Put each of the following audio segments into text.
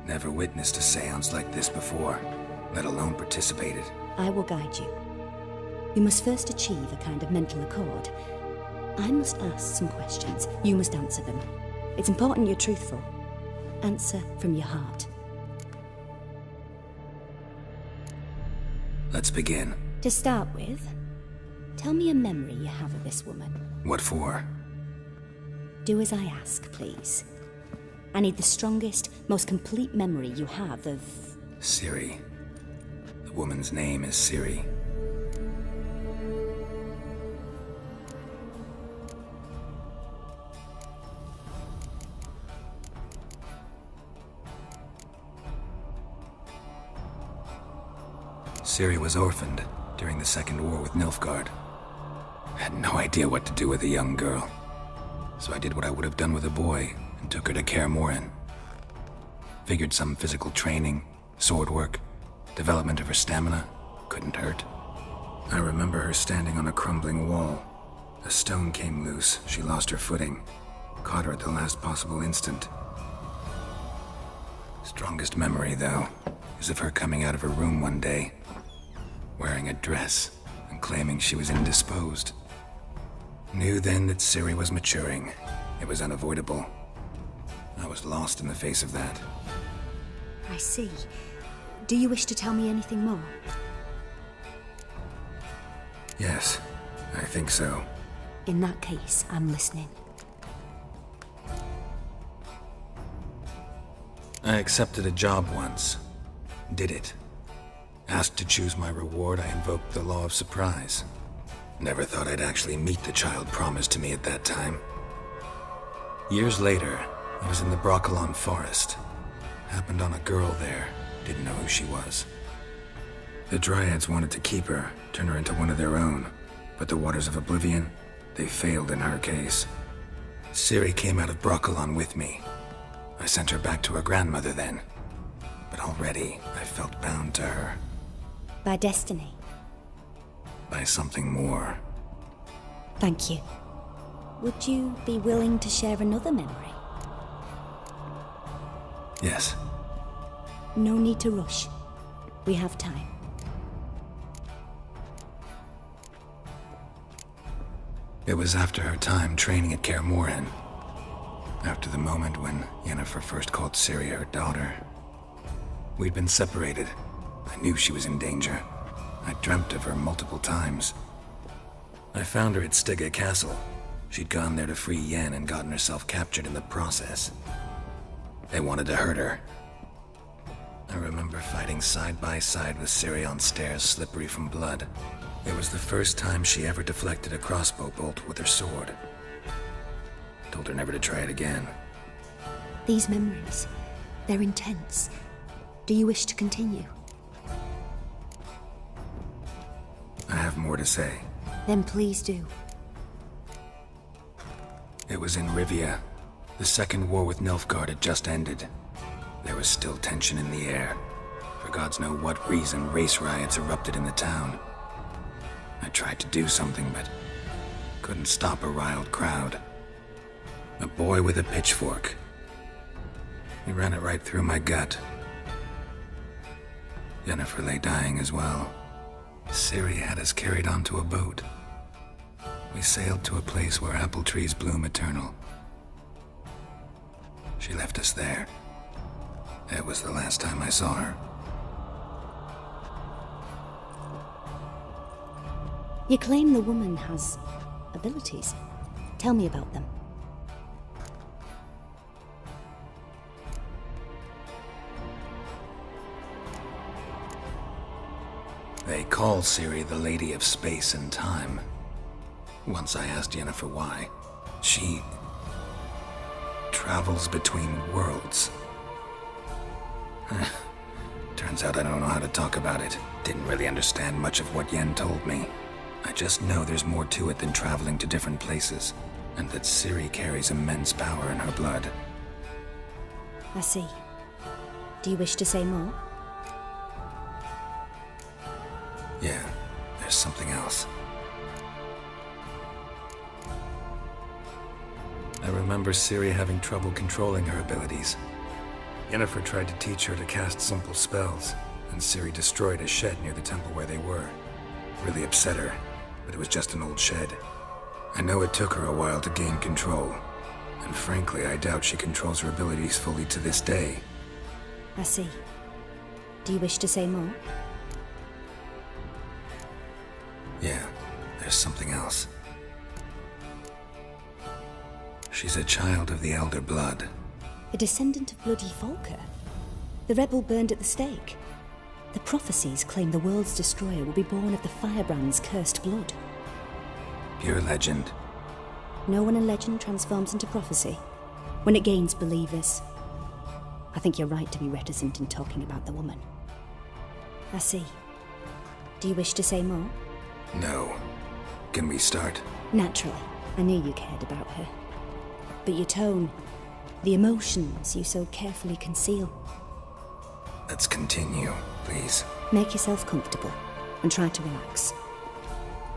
Never witnessed a seance like this before, let alone participated. I will guide you. You must first achieve a kind of mental accord. I must ask some questions. You must answer them. It's important you're truthful. Answer from your heart. Let's begin. To start with, tell me a memory you have of this woman. What for? Do as I ask, please. I need the strongest, most complete memory you have of... Ciri. The woman's name is Ciri. Ciri was orphaned during the Second War with Nilfgaard. I had no idea what to do with a young girl, so I did what I would have done with a boy and took her to Kaer Morhen. Figured some physical training, sword work, development of her stamina couldn't hurt. I remember her standing on a crumbling wall. A stone came loose, she lost her footing, caught her at the last possible instant. Strongest memory, though, is of her coming out of her room one day, wearing a dress and claiming she was indisposed. Knew then that Ciri was maturing. It was unavoidable. I was lost in the face of that. I see. Do you wish to tell me anything more? Yes, I think so. In that case, I'm listening. I accepted a job once. Did it. Asked to choose my reward, I invoked the law of surprise. Never thought I'd actually meet the child promised to me at that time. Years later, I was in the Brokilon forest. Happened on a girl there. Didn't know who she was. The Dryads wanted to keep her, turn her into one of their own. But the Waters of Oblivion, they failed in her case. Ciri came out of Brokilon with me. I sent her back to her grandmother then. But already, I felt bound to her. By destiny? By something more. Thank you. Would you be willing to share another memory? Yes. No need to rush. We have time. It was after her time training at Kaer Morhen. After the moment when Yennefer first called Ciri her daughter. We'd been separated. I knew she was in danger. I dreamt of her multiple times. I found her at Stygga Castle. She'd gone there to free Yen and gotten herself captured in the process. They wanted to hurt her. I remember fighting side by side with Ciri on stairs slippery from blood. It was the first time she ever deflected a crossbow bolt with her sword. Told her never to try it again. These memories, they're intense. Do you wish to continue? I have more to say. Then please do. It was in Rivia. The Second War with Nilfgaard had just ended. There was still tension in the air. For gods know what reason, race riots erupted in the town. I tried to do something, but couldn't stop a riled crowd. A boy with a pitchfork. He ran it right through my gut. Yennefer lay dying as well. Ciri had us carried onto a boat. We sailed to a place where apple trees bloom eternal. She left us there. That was the last time I saw her. You claim the woman has abilities. Tell me about them. They call Ciri the Lady of Space and Time. Once I asked Yennefer why. She travels between worlds. Turns out I don't know how to talk about it. Didn't really understand much of what Yen told me. I just know there's more to it than traveling to different places, and that Ciri carries immense power in her blood. I see. Do you wish to say more? Yeah, there's something else. I remember Ciri having trouble controlling her abilities. Yennefer tried to teach her to cast simple spells, and Ciri destroyed a shed near the temple where they were. Really upset her, but it was just an old shed. I know it took her a while to gain control, and frankly, I doubt she controls her abilities fully to this day. I see. Do you wish to say more? Yeah, there's something else. She's a child of the Elder Blood. A descendant of bloody Volker? The rebel burned at the stake. The prophecies claim the world's destroyer will be born of the Firebrand's cursed blood. Pure legend. Know when a legend transforms into prophecy? When it gains believers. I think you're right to be reticent in talking about the woman. I see. Do you wish to say more? No. Can we start? Naturally. I knew you cared about her. But your tone, the emotions you so carefully conceal. Let's continue, please. Make yourself comfortable and try to relax.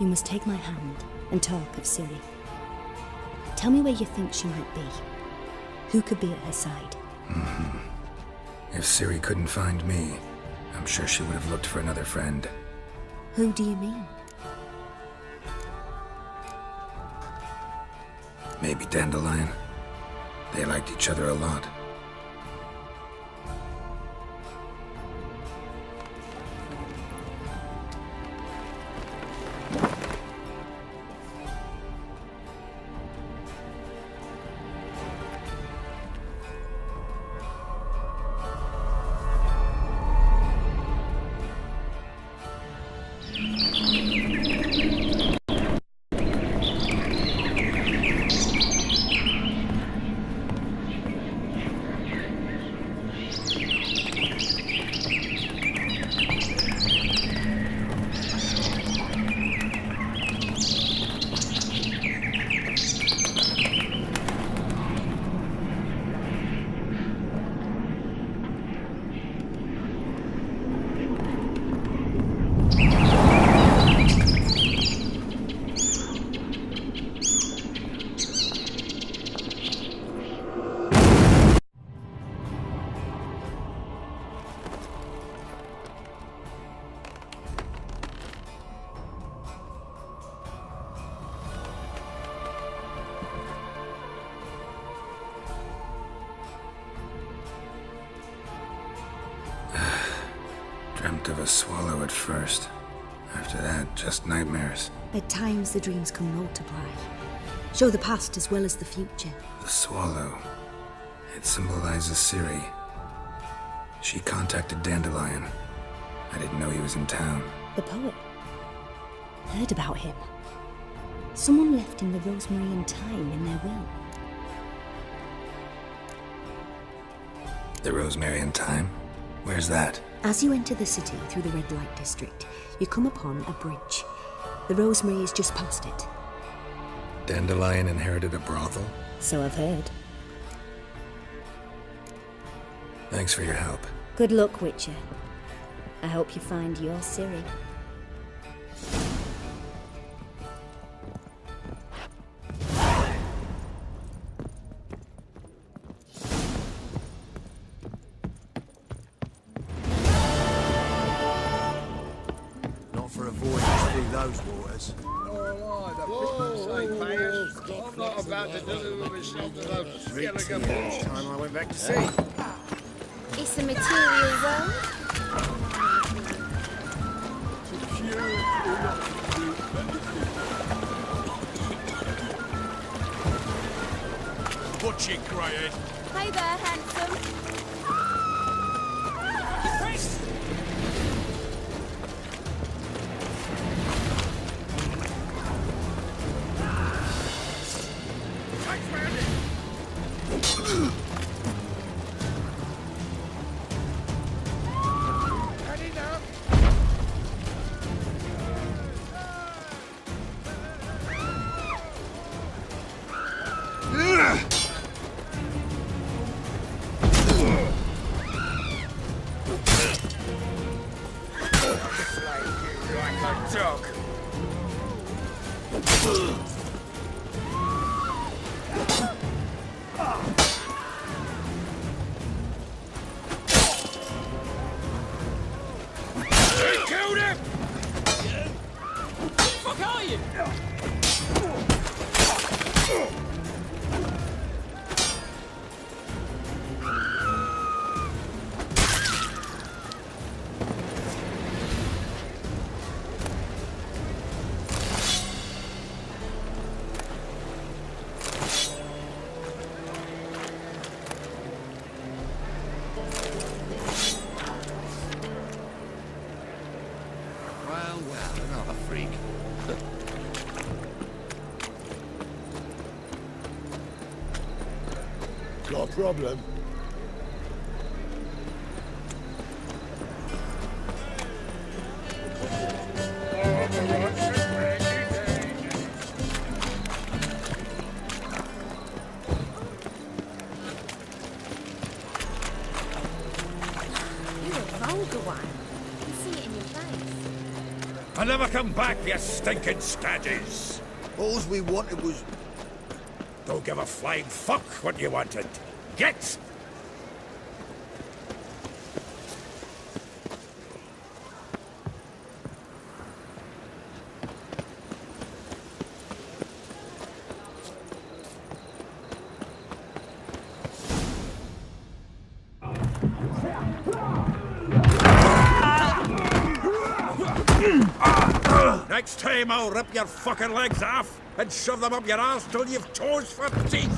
You must take my hand and talk of Ciri. Tell me where you think she might be. Who could be at her side? If Ciri couldn't find me, I'm sure she would have looked for another friend. Who do you mean? Maybe Dandelion. They liked each other a lot. Dreamt of a swallow at first. After that, just nightmares. At times the dreams can multiply. Show the past as well as the future. The swallow. It symbolizes Ciri. She contacted Dandelion. I didn't know he was in town. The poet. Heard about him. Someone left him the rosemary and thyme in their will. The rosemary and thyme? Where's that? As you enter the city through the red light district, you come upon a bridge. The rosemary is just past it. Dandelion inherited a brothel? So I've heard. Thanks for your help. Good luck, Witcher. I hope you find your Ciri. Not for a voyage through those waters. I'm not about to deliver myself to those skeleton balls. Time I went back to sea. It's a material world. Watch it, Greyhead. Hey there, handsome. fuck are you? Well, another freak. Got a problem? You're a vulgar one. I can see it in your face. I never come back, you stinking staggies! All we wanted was... Don't give a flying fuck what you wanted. Get! Next time I'll rip your fucking legs off and shove them up your arse till you've toes for teeth!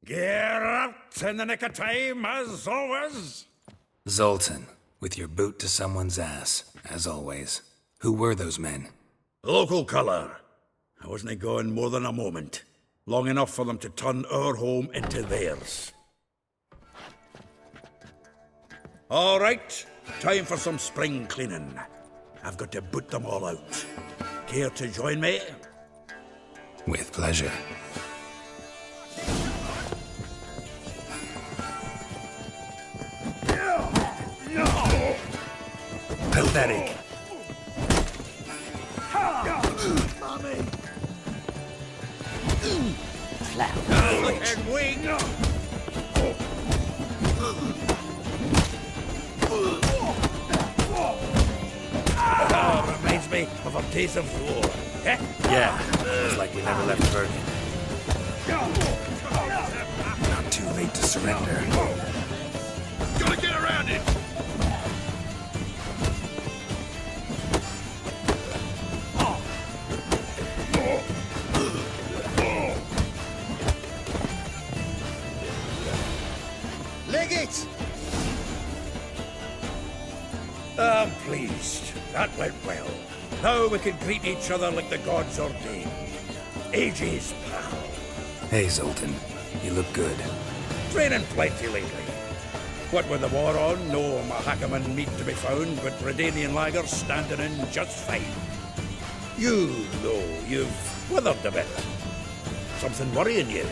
Get out in the nick of time, as always! Zoltan, with your boot to someone's ass, as always. Who were those men? Local colour. I wasn't gone more than a moment. Long enough for them to turn our home into theirs. All right, time for some spring cleaning. I've got to boot them all out. Care to join me? With pleasure. Pathetic. And wing. Reminds me of a piece of floor. Yeah, it's like we never left Bergen. Not too late to surrender. Gotta get around it. Leg it! I'm pleased. That went well. Now we can greet each other like the gods ordained. Ages, pal. Hey, Zoltan. You look good. Training plenty lately. What with the war on, no Mahakaman meat to be found, but Redanian lagers standing in just fine. You, though, you've withered a bit. Something worrying you?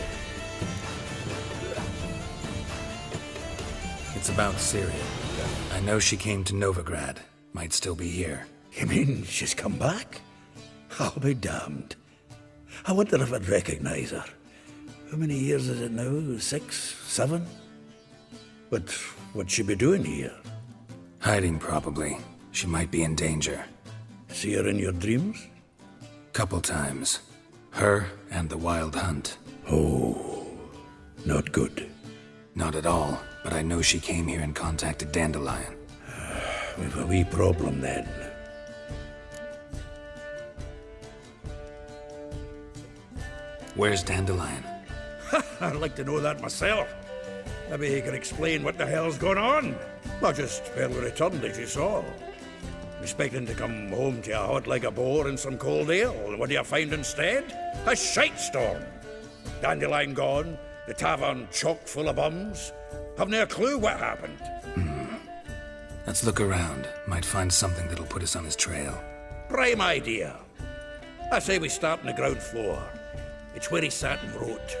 It's about Syria. I know she came to Novigrad. Might still be here. You mean she's come back? I'll be damned. I wonder if I'd recognize her. How many years is it now? 6, 7? But what'd she be doing here? Hiding, probably. She might be in danger. See her in your dreams? Couple times. Her and the Wild Hunt. Oh, not good. Not at all, but I know she came here and contacted Dandelion. We've a wee problem then. Where's Dandelion? I'd like to know that myself. Maybe he can explain what the hell's going on. I just barely returned, as you saw. Expecting to come home to you hot like a boar in some cold ale. And what do you find instead? A shite storm. Dandelion gone, the tavern chock full of bums. Haven't a clue what happened. Let's look around. Might find something that'll put us on his trail. Prime idea. I say we start on the ground floor. It's where he sat and wrote.